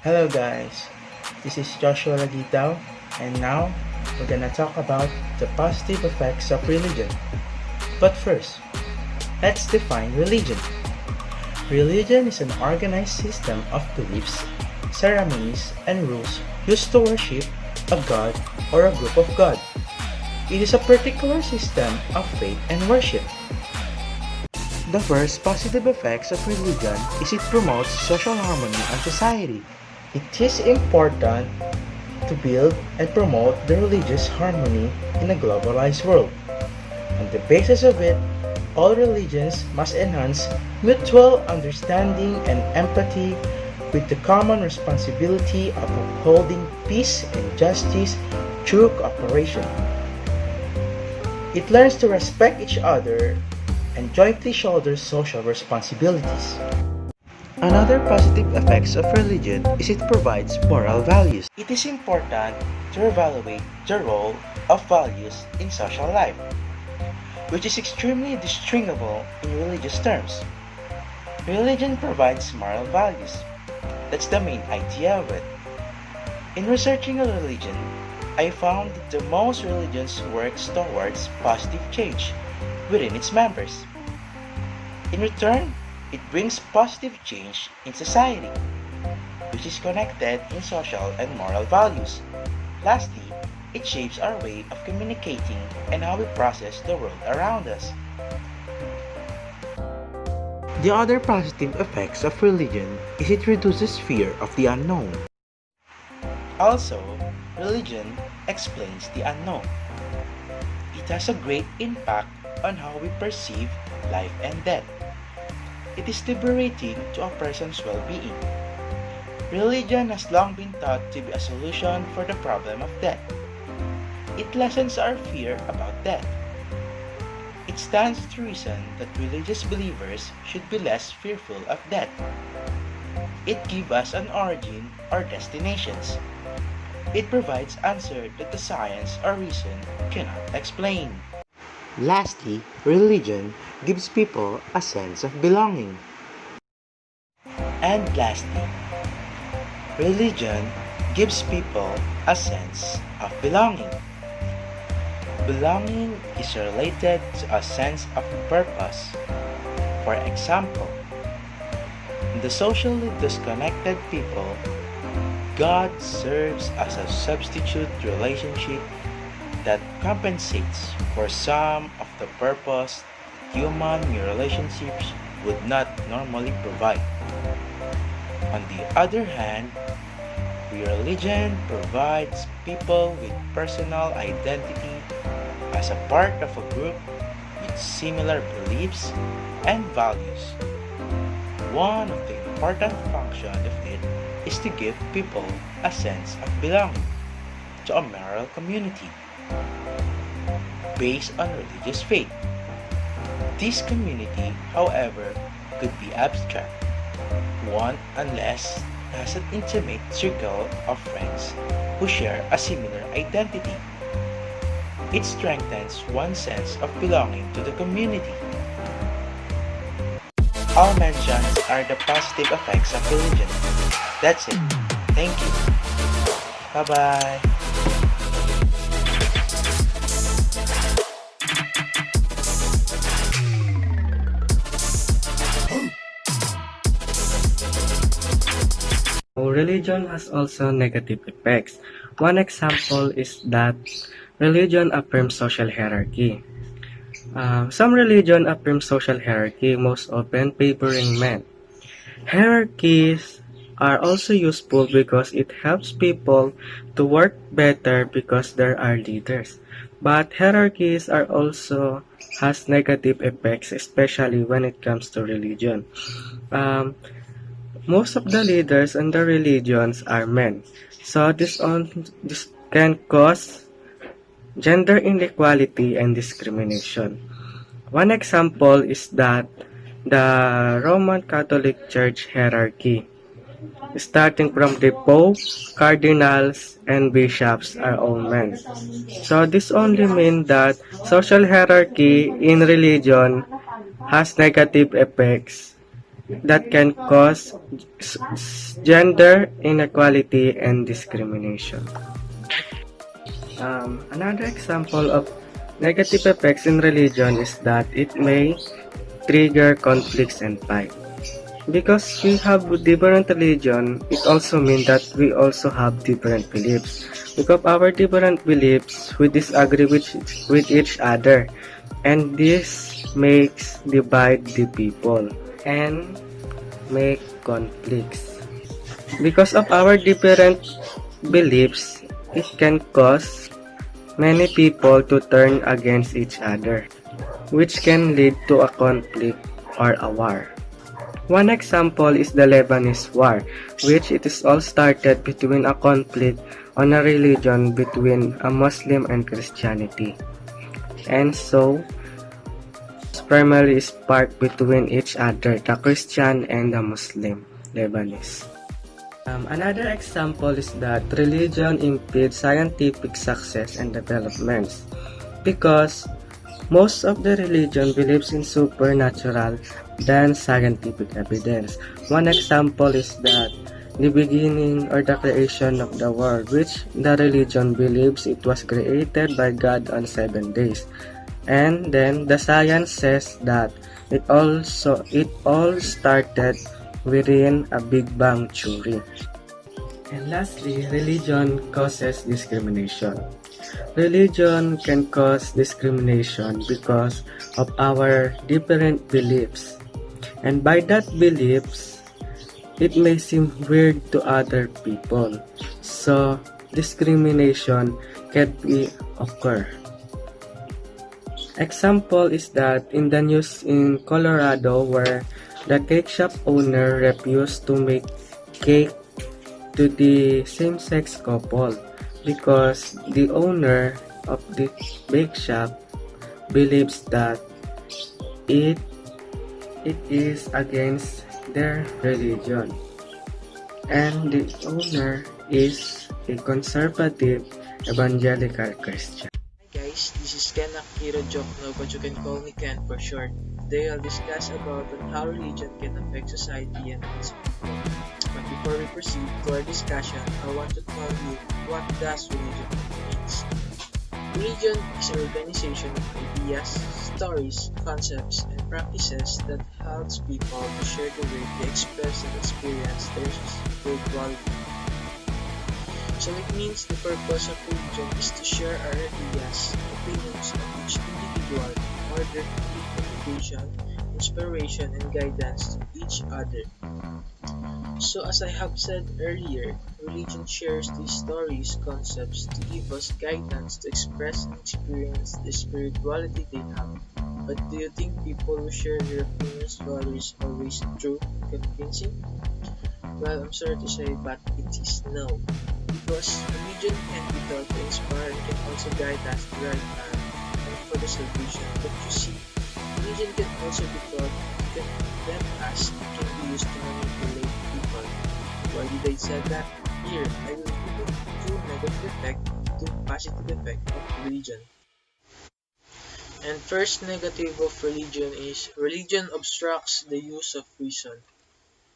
Hello guys, this is Joshua Lagitaw, and now we're gonna talk about the positive effects of religion. But first, let's define religion. Religion is an organized system of beliefs, ceremonies, and rules used to worship a god or a group of God. It is a particular system of faith and worship. The first positive effects of religion is it promotes social harmony and society. It is important to build and promote the religious harmony in a globalized world. On the basis of it, all religions must enhance mutual understanding and empathy with the common responsibility of upholding peace and justice through cooperation. It learns to respect each other and jointly shoulder social responsibilities. Another positive effects of religion is it provides moral values. It is important to evaluate the role of values in social life, which is extremely distinguishable in religious terms. Religion provides moral values. That's the main idea of it. In researching a religion, I found that the most religions works towards positive change within its members. In return, it brings positive change in society, which is connected in social and moral values. Lastly, it shapes our way of communicating and how we process the world around us. The other positive effects of religion is it reduces fear of the unknown. Also, religion explains the unknown. It has a great impact on how we perceive life and death. It is liberating to a person's well-being. Religion has long been thought to be a solution for the problem of death. It lessens our fear about death. It stands to reason that religious believers should be less fearful of death. It gives us an origin or destinations. It provides answers that the science or reason cannot explain. Lastly, religion gives people a sense of belonging. And lastly, religion gives people a sense of belonging. Belonging is related to a sense of purpose. For example, in the socially disconnected people, God serves as a substitute relationship that compensates for some of the purpose human relationships would not normally provide. On the other hand, religion provides people with personal identity as a part of a group with similar beliefs and values. One of the important functions of it is to give people a sense of belonging to a moral community based on religious faith. This community, however, could be abstract, one unless it has an intimate circle of friends who share a similar identity. It strengthens one's sense of belonging to the community. All mentioned are the positive effects of religion. That's it. Thank you. Bye-bye. Religion has also negative effects. One example is that religion affirms social hierarchy. Some religion affirm social hierarchy, most often favoring men. Hierarchies are also useful because it helps people to work better because there are leaders. But hierarchies are also has negative effects, especially when it comes to religion. Um, Most of the leaders in the religions are men, so this can cause gender inequality and discrimination. One example is that the Roman Catholic Church hierarchy, starting from the Pope, cardinals, and bishops are all men. So this only means that social hierarchy in religion has negative effects that can cause gender inequality and discrimination. Another example of negative effects in religion is that it may trigger conflicts and fight. Because we have different religion, it also means that we also have different beliefs. Because our different beliefs, we disagree with each other, and this makes divide the people and make conflicts. Because of our different beliefs, it can cause many people to turn against each other, which can lead to a conflict or a war. One example is the Lebanese War, which it is all started between a conflict on a religion between a Muslim and Christianity. And so, primarily sparked between each other, the Christian and the Muslim Lebanese. Another example is that religion impedes scientific success and developments because most of the religion believes in supernatural than scientific evidence. One example is that the beginning or the creation of the world, which the religion believes it was created by God on 7 days. And then the science says that it all started within a Big Bang theory. And lastly, religion causes discrimination. Religion can cause discrimination because of our different beliefs. And by that beliefs, it may seem weird to other people. So, discrimination can be occur. Example is that in the news in Colorado where the cake shop owner refused to make cake to the same-sex couple because the owner of the bake shop believes that it is against their religion, and the owner is a conservative evangelical Christian. Hi guys, this is Ken Akira Jokno, but you can call me Ken for short. Today I'll discuss about how religion can affect society and its people. But before we proceed to our discussion, I want to tell you what does religion means. Religion is an organization of ideas, stories, concepts, and practices that helps people to share the way they express and experience their spirituality. So it means the purpose of religion is to share our ideas, opinions of each individual in order to give motivation, inspiration, and guidance to each other. So as I have said earlier, religion shares these stories, concepts to give us guidance to express and experience the spirituality they have. But do you think people who share their opinions, values always true, convincing? Well, I'm sorry to say, but it is no. Because religion can be taught to inspire and can also guide us to the right path and for the salvation. But you see, religion can also be taught to condemn us and can be used to manipulate people. Why did I say that? Here, I will give you two negative effect, two positive effect of religion. And first negative of religion is religion obstructs the use of reason.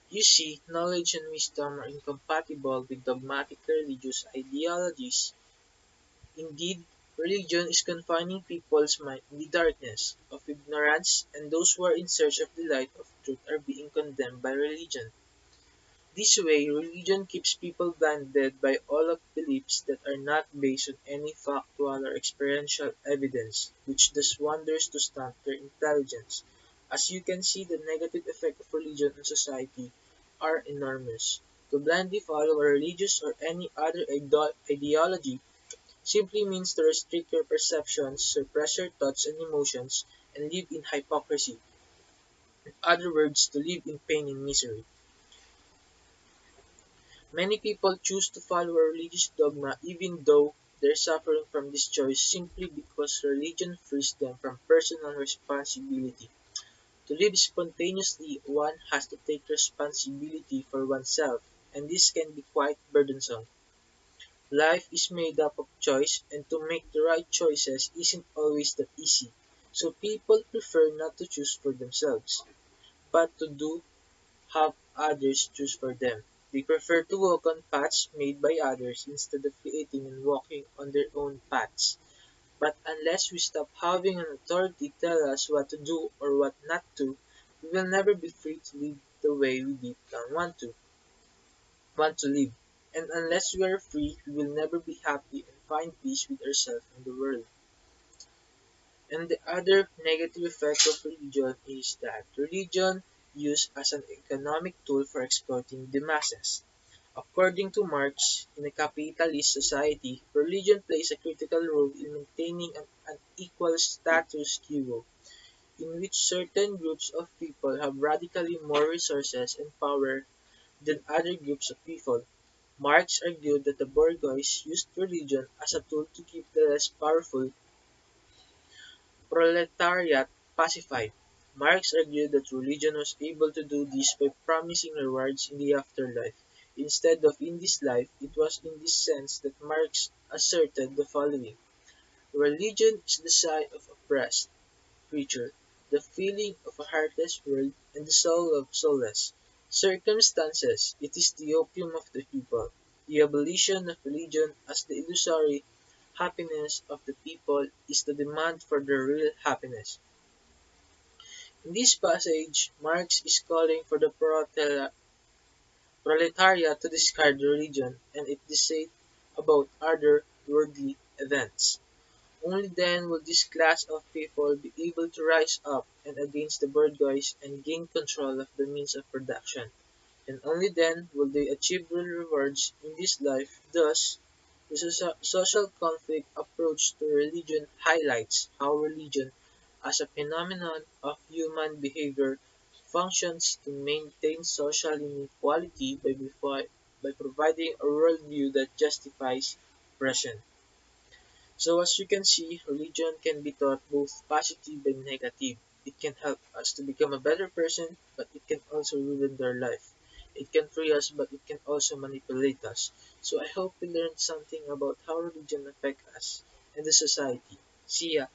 You see, knowledge and wisdom are incompatible with dogmatic religious ideologies. Indeed, religion is confining people's mind in the darkness of ignorance, and those who are in search of the light of truth are being condemned by religion. This way, religion keeps people blinded by all of beliefs that are not based on any factual or experiential evidence, which does wonders to stunt their intelligence. As you can see, the negative effect of religion on society are enormous. To blindly follow a religious or any other ideology simply means to restrict your perceptions, suppress your thoughts and emotions, and live in hypocrisy. In other words, to live in pain and misery. Many people choose to follow a religious dogma even though they're suffering from this choice simply because religion frees them from personal responsibility. To live spontaneously, one has to take responsibility for oneself, and this can be quite burdensome. Life is made up of choice, and to make the right choices isn't always that easy. So people prefer not to choose for themselves, but to do have others choose for them. They prefer to walk on paths made by others instead of creating and walking on their own paths. But unless we stop having an authority tell us what to do or what not to, we will never be free to live the way we deep down want to live. And unless we are free, we will never be happy and find peace with ourselves and the world. And the other negative effect of religion is that religion used as an economic tool for exploiting the masses. According to Marx, in a capitalist society, religion plays a critical role in maintaining an unequal status quo, in which certain groups of people have radically more resources and power than other groups of people. Marx argued that the bourgeois used religion as a tool to keep the less powerful proletariat pacified. Marx argued that religion was able to do this by promising rewards in the afterlife, instead of in this life. It was in this sense that Marx asserted the following: religion is the sigh of oppressed creature, the feeling of a heartless world, and the soul of soulless circumstances. It is the opium of the people. The abolition of religion as the illusory happiness of the people is the demand for their real happiness. In this passage, Marx is calling for the proletariat to discard religion and its deceit about other worldly events. Only then will this class of people be able to rise up and against the bourgeois and gain control of the means of production, and only then will they achieve real rewards in this life. Thus, the social conflict approach to religion highlights how religion, as a phenomenon of human behavior, functions to maintain social inequality by providing a worldview that justifies oppression. So as you can see, religion can be taught both positive and negative. It can help us to become a better person, but it can also ruin their life. It can free us, but it can also manipulate us. So I hope we learned something about how religion affects us and the society. See ya!